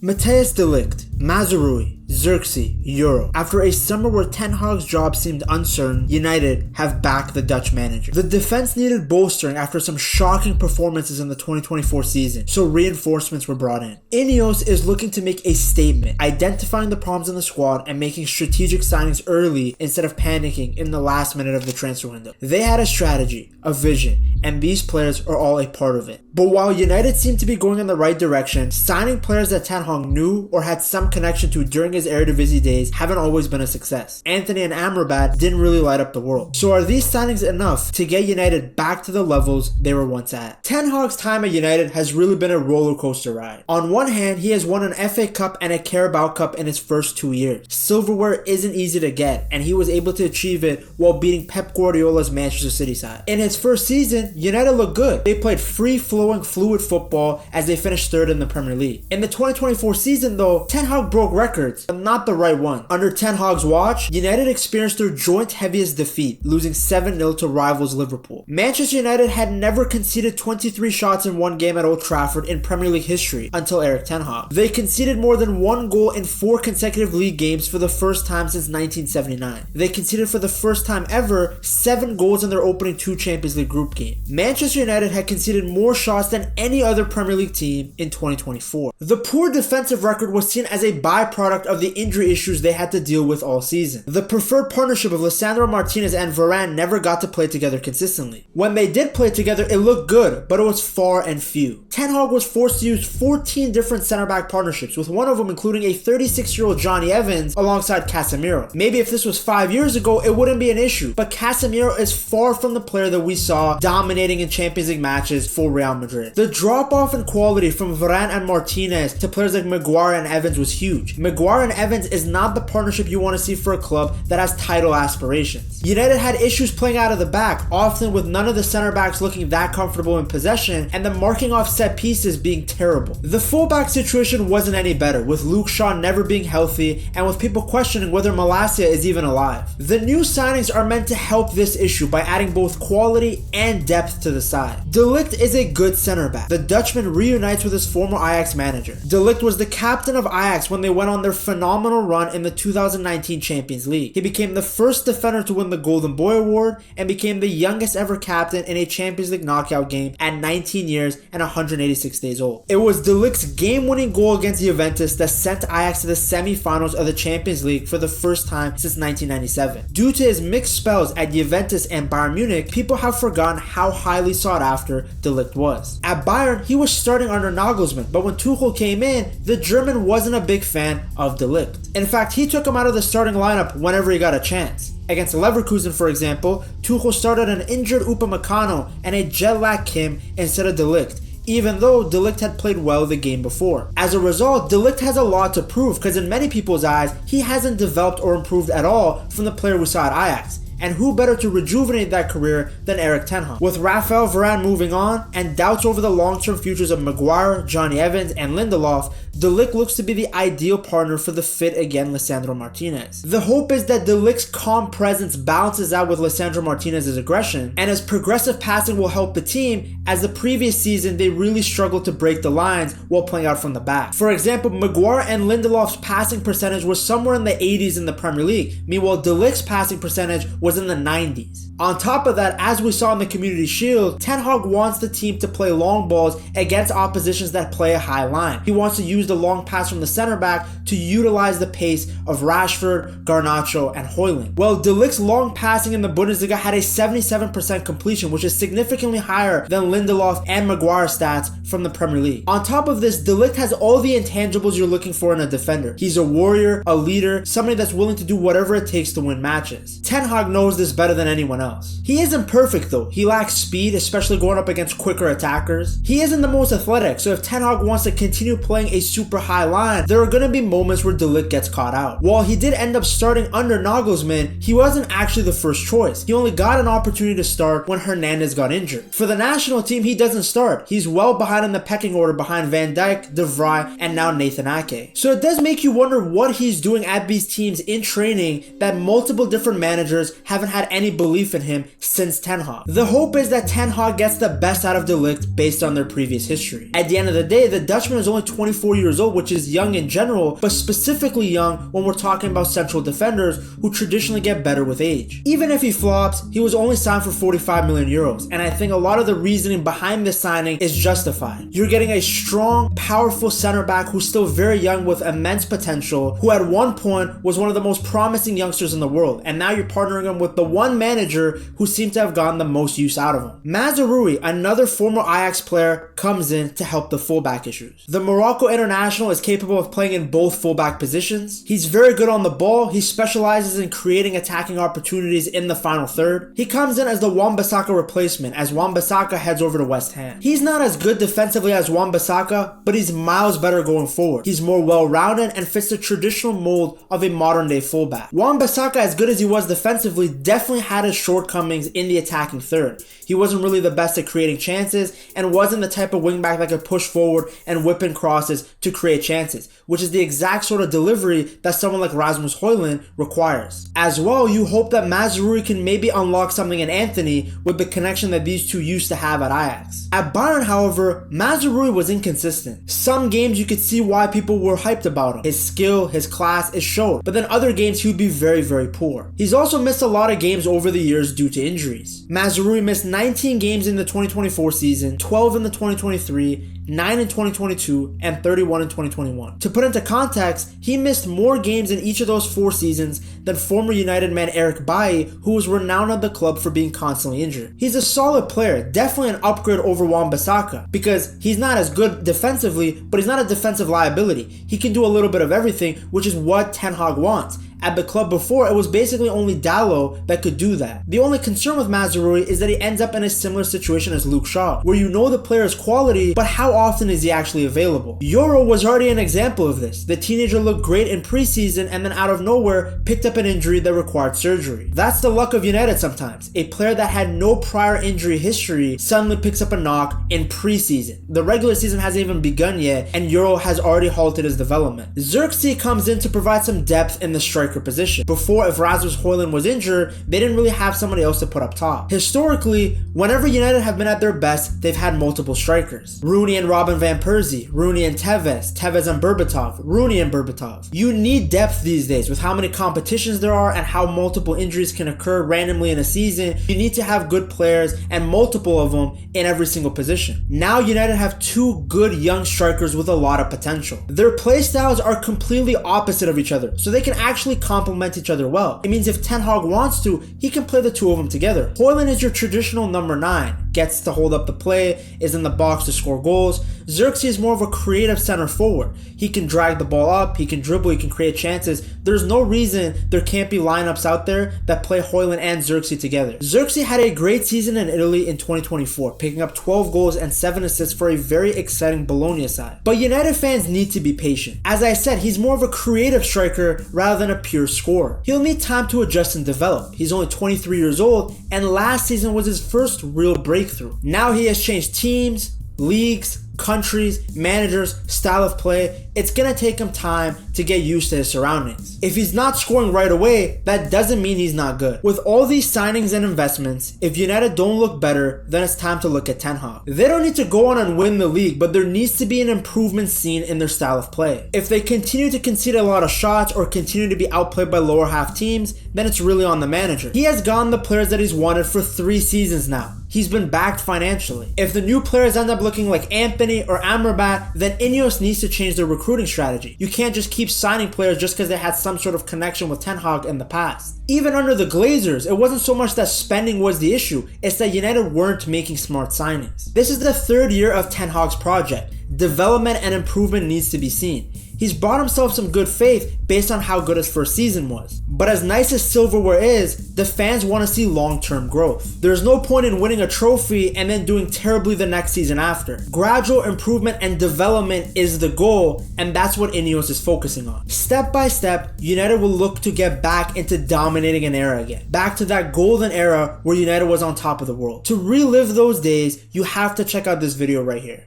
Matthijs de Ligt, Mazraoui, Zirkzee, Euro. After a summer where Ten Hag's job seemed uncertain, United have backed the Dutch manager. The defense needed bolstering after some shocking performances in the 2024 season, so reinforcements were brought in. Inos is looking to make a statement, identifying the problems in the squad and making strategic signings early instead of panicking in the last minute of the transfer window. They had a strategy, a vision, and these players are all a part of it. But while United seemed to be going in the right direction, signing players that Ten Hag knew or had some connection to during his Eredivisie days haven't always been a success. Anthony and Amrabat didn't really light up the world. So are these signings enough to get United back to the levels they were once at? Ten Hag's time at United has really been a roller coaster ride. On one hand, he has won an FA Cup and a Carabao Cup in his first 2 years. Silverware isn't easy to get, and he was able to achieve it while beating Pep Guardiola's Manchester City side. In his first season, United looked good. They played free-flowing, fluid football as they finished third in the Premier League. In the 2024 season though, Ten Hag broke records, but not the right one. Under Ten Hag's watch, United experienced their joint heaviest defeat, losing 7-0 to rivals Liverpool. Manchester United had never conceded 23 shots in one game at Old Trafford in Premier League history until Erik ten Hag. They conceded more than one goal in 4 consecutive league games for the first time since 1979. They conceded for the first time ever 7 goals in their opening 2 Champions League group games. Manchester United had conceded more shots than any other Premier League team in 2024. The poor defensive record was seen as a byproduct of the injury issues they had to deal with all season. The preferred partnership of Lisandro Martinez and Varane never got to play together consistently. When they did play together, it looked good, but it was far and few. Ten Hag was forced to use 14 different center-back partnerships, with one of them including a 36-year-old Johnny Evans alongside Casemiro. Maybe if this was 5 years ago, it wouldn't be an issue, but Casemiro is far from the player that we saw dominating in Champions League matches for Real Madrid. The drop-off in quality from Varane and Martinez to players like Maguire and Evans was huge. Maguire and Evans is not the partnership you want to see for a club that has title aspirations. United had issues playing out of the back, often with none of the center backs looking that comfortable in possession and the marking off set pieces being terrible. The fullback situation wasn't any better, with Luke Shaw never being healthy and with people questioning whether Malacia is even alive. The new signings are meant to help this issue by adding both quality and depth to the side. De Ligt is a good center back. The Dutchman reunites with his former Ajax manager. De Ligt was the captain of Ajax when they went on their phenomenal run in the 2019 Champions League. He became the first defender to win the Golden Boy Award and became the youngest ever captain in a Champions League knockout game at 19 years and 186 days old. It was De Ligt's game-winning goal against Juventus that sent Ajax to the semi-finals of the Champions League for the first time since 1997. Due to his mixed spells at Juventus and Bayern Munich, people have forgotten how highly sought after De Ligt was. At Bayern, he was starting under Nagelsmann, but when Tuchel came in, the German wasn't a big fan of De Ligt. In fact, he took him out of the starting lineup whenever he got a chance. Against Leverkusen, for example, Tuchel started an injured Upamecano and a jet-lagged Kim instead of De Ligt, even though De Ligt had played well the game before. As a result, De Ligt has a lot to prove because in many people's eyes, he hasn't developed or improved at all from the player we saw at Ajax. And who better to rejuvenate that career than Erik ten Hag? With Raphael Varane moving on and doubts over the long-term futures of Maguire, Johnny Evans, and Lindelof, De Ligt looks to be the ideal partner for the fit-again Lisandro Martinez. The hope is that De Ligt's calm presence balances out with Lisandro Martinez's aggression, and his progressive passing will help the team, as the previous season they really struggled to break the lines while playing out from the back. For example, Maguire and Lindelof's passing percentage was somewhere in the 80s in the Premier League, meanwhile De Ligt's passing percentage was in the 90s. On top of that, as we saw in the Community Shield, Ten Hag wants the team to play long balls against oppositions that play a high line. He wants to use the long pass from the center back to utilize the pace of Rashford, Garnacho, and Højlund. Well, De Ligt's long passing in the Bundesliga had a 77% completion, which is significantly higher than Lindelof and Maguire's stats from the Premier League. On top of this, De Ligt has all the intangibles you're looking for in a defender. He's a warrior, a leader, somebody that's willing to do whatever it takes to win matches. Ten Hag knows this better than anyone else. He isn't perfect though. He lacks speed, especially going up against quicker attackers. He isn't the most athletic, so if Ten Hag wants to continue playing a super high line, there are going to be moments where De Ligt gets caught out. While he did end up starting under Nagelsmann, he wasn't actually the first choice. He only got an opportunity to start when Hernandez got injured. For the national team, he doesn't start. He's well behind in the pecking order behind Van Dijk, De Vrij, and now Nathan Ake. So it does make you wonder what he's doing at these teams in training that multiple different managers haven't had any belief in him since Ten Hag. The hope is that Ten Hag gets the best out of De Ligt based on their previous history. At the end of the day, the Dutchman is only 24 years years old, which is young in general, but specifically young when we're talking about central defenders who traditionally get better with age. Even if he flops, he was only signed for 45 million euros, and I think a lot of the reasoning behind this signing is justified. You're getting a strong, powerful center back who's still very young with immense potential, who at one point was one of the most promising youngsters in the world, and now you're partnering him with the one manager who seemed to have gotten the most use out of him. Mazraoui, another former Ajax player, comes in to help the fullback issues. The Morocco international is capable of playing in both fullback positions. He's very good on the ball. He specializes in creating attacking opportunities in the final third. He comes in as the Wan-Bissaka replacement as Wan-Bissaka heads over to West Ham. He's not as good defensively as Wan-Bissaka, but he's miles better going forward. He's more well-rounded and fits the traditional mold of a modern-day fullback. Wan-Bissaka, as good as he was defensively, definitely had his shortcomings in the attacking third. He wasn't really the best at creating chances and wasn't the type of wingback that could push forward and whip in crosses to create chances, which is the exact sort of delivery that someone like Rasmus Højlund requires. As well, you hope that Mazraoui can maybe unlock something in Anthony with the connection that these two used to have at Ajax. At Bayern, however, Mazraoui was inconsistent. Some games you could see why people were hyped about him. His skill, his class is showed, but then other games he would be very, very poor. He's also missed a lot of games over the years due to injuries. Mazraoui missed 19 games in the 2024 season, 12 in the 2023, 9 in 2022, and 31 in 2021. To put into context, he missed more games in each of those 4 seasons than former United man Eric Bailly, who was renowned at the club for being constantly injured. He's a solid player, definitely an upgrade over Wan-Bissaka, because he's not as good defensively, but he's not a defensive liability. He can do a little bit of everything, which is what Ten Hag wants. At the club before, it was basically only Dalot that could do that. The only concern with Mazraoui is that he ends up in a similar situation as Luke Shaw, where you know the player's quality, but how often is he actually available? Euro was already an example of this. The teenager looked great in preseason and then out of nowhere picked up an injury that required surgery. That's the luck of United sometimes. A player that had no prior injury history suddenly picks up a knock in preseason. The regular season hasn't even begun yet, and Euro has already halted his development. Zirkzee comes in to provide some depth in the striker position. Before, if Rasmus Højlund was injured, they didn't really have somebody else to put up top. Historically, whenever United have been at their best, they've had multiple strikers. Rooney and Robin van Persie, Rooney and Tevez, Tevez and Berbatov, Rooney and Berbatov. You need depth these days with how many competitions there are and how multiple injuries can occur randomly in a season. You need to have good players and multiple of them in every single position. Now United have 2 good young strikers with a lot of potential. Their play styles are completely opposite of each other, so they can actually complement each other well. It means if Ten Hag wants to, he can play the 2 of them together. Højlund is your traditional number 9, gets to hold up the play, is in the box to score goals. Zirkzee is more of a creative center forward. He can drag the ball up, he can dribble, he can create chances. There's no reason there can't be lineups out there that play Højlund and Zirkzee together. Zirkzee had a great season in Italy in 2024, picking up 12 goals and 7 assists for a very exciting Bologna side. But United fans need to be patient. As I said, he's more of a creative striker rather than a pure scorer. He'll need time to adjust and develop. He's only 23 years old, and last season was his first real breakthrough. Now he has changed teams, leagues, countries, managers, style of play. It's gonna take him time to get used to his surroundings. If he's not scoring right away, that doesn't mean he's not good. With all these signings and investments, if United don't look better, then it's time to look at Ten Hag. They don't need to go on and win the league, but there needs to be an improvement seen in their style of play. If they continue to concede a lot of shots or continue to be outplayed by lower half teams, then it's really on the manager. He has gotten the players that he's wanted for 3 seasons now. He's been backed financially. If the new players end up looking like Anthony or Amrabat, then Inos needs to change their recruiting strategy. You can't just keep signing players just because they had some sort of connection with Ten Hag in the past. Even under the Glazers, it wasn't so much that spending was the issue, it's that United weren't making smart signings. This is the 3rd year of Ten Hag's project. Development and improvement needs to be seen. He's bought himself some good faith based on how good his first season was. But as nice as silverware is, the fans want to see long-term growth. There's no point in winning a trophy and then doing terribly the next season after. Gradual improvement and development is the goal, and that's what Inos is focusing on. Step by step, United will look to get back into dominating an era again. Back to that golden era where United was on top of the world. To relive those days, you have to check out this video right here.